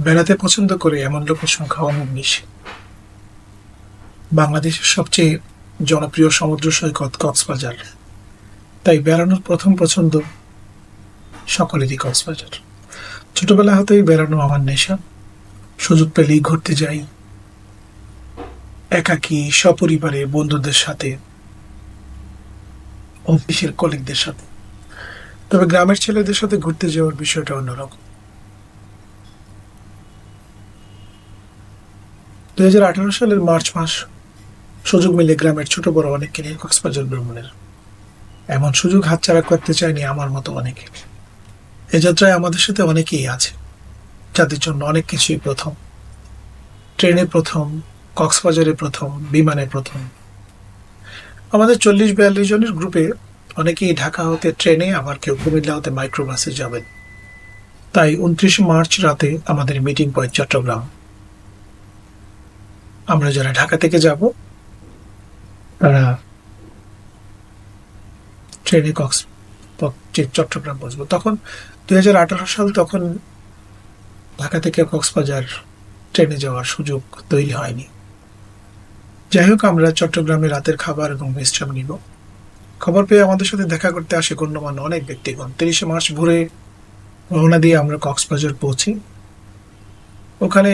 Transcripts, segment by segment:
বেড়াতে পছন্দ করে এমন লোকের সংখ্যা অনেক বেশি। বাংলাদেশের সবচেয়ে জনপ্রিয় সমুদ্র সৈকত কক্সবাজার, তাই বেড়ানোর প্রথম পছন্দ সকলেরই কক্সবাজার। ছোটবেলা হতেই বেড়ানো আমার নেশা। সুযোগ পেলেই ঘুরতে যাই, একাকী, সপরিবারে, বন্ধুদের সাথে, অফিসের কলিগদের সাথে। তবে গ্রামের ছেলেদের সাথে ঘুরতে যাওয়ার বিষয়টা অন্যরকম। 2018 সালের মার্চ মাস সুযোগ মিলে গ্রামের ছোট বড় অনেককে নিয়ে কক্সবাজার ভ্রমণের। এমন সুযোগ হাতছাড়া করতে চায়নি আমার মতো অনেকে। এ যাত্রায় আমাদের সাথে অনেকেই আছে যাদের জন্য অনেক কিছুই প্রথম। ট্রেনে প্রথম, কক্সবাজারে প্রথম, বিমানে প্রথম। আমাদের 40-42 জনের গ্রুপে অনেকেই ঢাকা হতে ট্রেনে, আবার কেউ কুমিল্লা হতে মাইক্রোবাসে যাবেন। তাই 29 মার্চ রাতে আমাদের মিটিং পয়েন্ট চট্টগ্রাম। আমরা যারা ঢাকা থেকে যাব তারা ট্রেনে চট্টগ্রাম পৌঁছবো। তখন 2018 সাল, তখন ঢাকা থেকে কক্সবাজার ট্রেনে যাওয়ার সুযোগ তৈরি হয়নি। যাই হোক, আমরা চট্টগ্রামে রাতের খাবার এবং বিশ্রাম নিব। খবর পেয়ে আমাদের সাথে দেখা করতে আসে গণ্যমান্য অনেক ব্যক্তিগণ। 30 মার্চ ভোরে রওনা দিয়ে আমরা কক্সবাজার পৌঁছি। ওখানে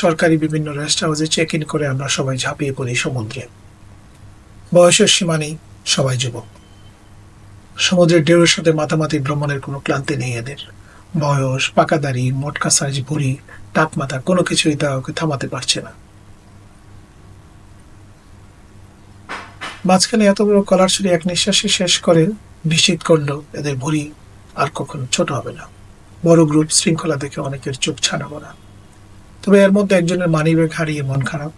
সরকারি বিভিন্ন রেস্ট হাউসে চেক ইন করে আমরা সবাই ঝাঁপিয়ে পড়ি সমুদ্রে। বয়সের সীমা নেই, সবাই যুবক। সমুদ্রের ঢেউয়ের সাথে মাতামাতি ভ্রমণের কোনো ক্লান্তি নেই এদের। বয়স, পাকা দাড়ি, মোটকা সাইজ ভুঁড়ি, টাক মাথা, কোনো কিছুই তা ওকে থামাতে পারছে না। মাঝখানে এত বড় কলার ছুরি এক নিঃশ্বাসে শেষ করে নিশ্চিত করলো এদের ভুঁড়ি আর কখনো ছোট হবে না। বড় গ্রুপ, শৃঙ্খলা দেখে অনেকের চোখ ছানা পড়া। তবে এর মধ্যে একজনের মানিব্যাগ হারিয়ে মন খারাপ।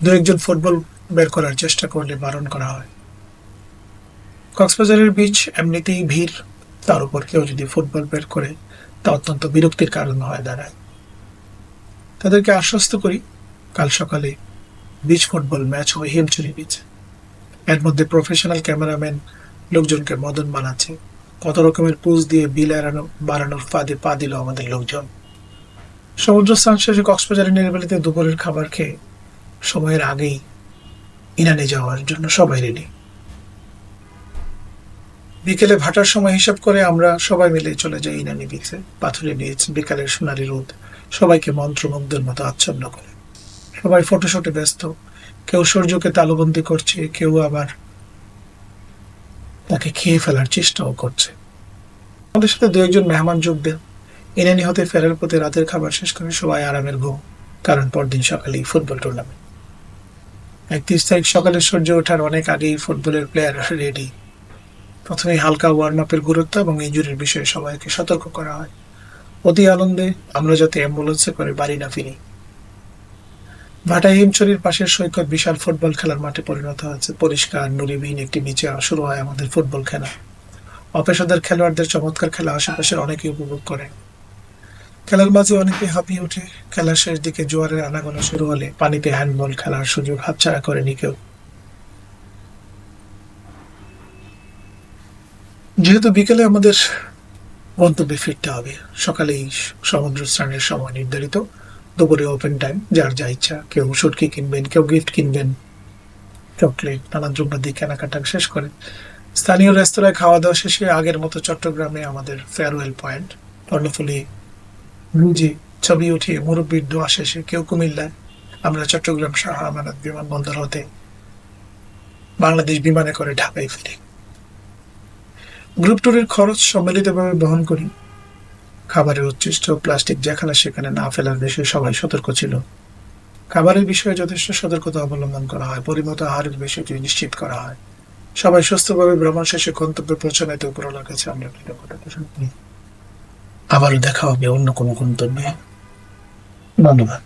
দু একজন ফুটবল বের করার চেষ্টা করলে বারণ করা হয়। কক্সবাজারের বিচ এমনিতেই ভিড়, তার উপর কেউ যদি ফুটবল বের করে তা অত্যন্ত বিরক্তির কারণ হয়ে দাঁড়ায়। তাদেরকে আশ্বস্ত করি, কাল সকালে বিচ ফুটবল ম্যাচ হবে হিমছড়ি বিচে। এর মধ্যে প্রফেশনাল ক্যামেরাম্যান লোকজনকে মদন বানাচ্ছে। কত রকমের পোজ দিয়ে বিল এড়ানো বাড়ানোর ফাঁদে পা দিল আমাদের লোকজন। সমুদ্র স্নান শেষে কক্সবাজারের নিরিবিলিতে দুপুরের খাবার খেয়ে সময়ের আগেই ইনানে যাওয়ার জন্য সবাই রেডি। বিকেলে ভাটার সময় হিসাব করে আমরা সবাই মিলে চলে যাই ইনানি বিচে। পাথুরে বিচ, বিকালের সোনালি রোদ সবাইকে মন্ত্রমুগ্ধের মতো আচ্ছন্ন করে। সবাই ফটোশুটে ব্যস্ত। কেউ সূর্যকে তালুবন্দী করছে, কেউ আবার তাকে খেয়ে ফেলার চেষ্টাও করছে। আমাদের সাথে দু একজন মেহমান যোগ দেন। ইনানি হতে ফেরার পথে রাতের খাবার শেষ করে সবাই আরামের ঘুম, কারণ পরদিন সকালেই ফুটবল টুর্নামেন্ট। 31 তারিখ সকালে সূর্য ওঠার অনেক আগেই ফুটবলের প্লেয়ার রেডি। প্রথমে হালকা ওয়ার্ম আপের গুরুত্ব এবং ইনজুরির বিষয়ে সবাইকে সতর্ক করা হয়। অতি আনন্দে আমরা যাতে অ্যাম্বুলেন্সে করে বাড়ি না ফিরি। ভাটা হিমছড়ির পাশের সৈকত বিশাল ফুটবল খেলার মাঠে পরিণত হয়েছে। পরিষ্কার নুড়িবিহীন একটি বিচে শুরু হয় আমাদের ফুটবল খেলা। অপেশাদার খেলোয়াড়দের চমৎকার খেলা আশেপাশের অনেকেই উপভোগ করে। খেলার মাঝে অনেকে হাঁপিয়ে ওঠে। খেলার শেষ দিকে জোয়ারের আনাগোনা শুরু হলে পানিতে হ্যান্ডবল খেলার সুযোগ হাতছাড়া করেনি কেউ। যেহেতু বিকেলে আমাদের গন্তব্যে ফিরতে হবে, সকালেই সমুদ্র স্নানের সময় নির্ধারিত। দুপুরে ওপেন টাইম, যার যা ইচ্ছা। কেউ সুটকি কিনবেন, কেউ গিফট কিনবেন, চকলেট, নানান দ্রব্যাদি কেনাকাটা শেষ করে স্থানীয় রেস্তোরাঁয় খাওয়া দাওয়া শেষে আগের মতো চট্টগ্রামে আমাদের ফেয়ারওয়েল পয়েন্ট কর্ণফুলী ব্রিজে ছবি উঠিয়ে মুরব্বীর দোয়া শেষে কেউ কুমিল্লায়, আমরা চট্টগ্রাম শাহ আমানত বিমানবন্দর হতে বাংলাদেশ বিমানে করে ঢাকায় ফিরি। গ্রুপ ট্যুরের খরচ সম্মিলিতভাবে বহন করি। খাবারের উচ্ছিষ্ট প্লাস্টিক যেখানে সেখানে না ফেলার বিষয়ে সবাই সতর্ক ছিল। খাবারের বিষয়ে যথেষ্ট সতর্কতা অবলম্বন করা হয়। পরিমিত আহারের বিষয়টি নিশ্চিত করা হয়। সবাই সুস্থভাবে ভ্রমণ শেষে গন্তব্যে পৌঁছানোতে উপরওয়ালার কাছে আমরা কৃতজ্ঞতা পোষণ করি। আবারও দেখা হবে অন্য কোনো গন্তব্যে। ধন্যবাদ।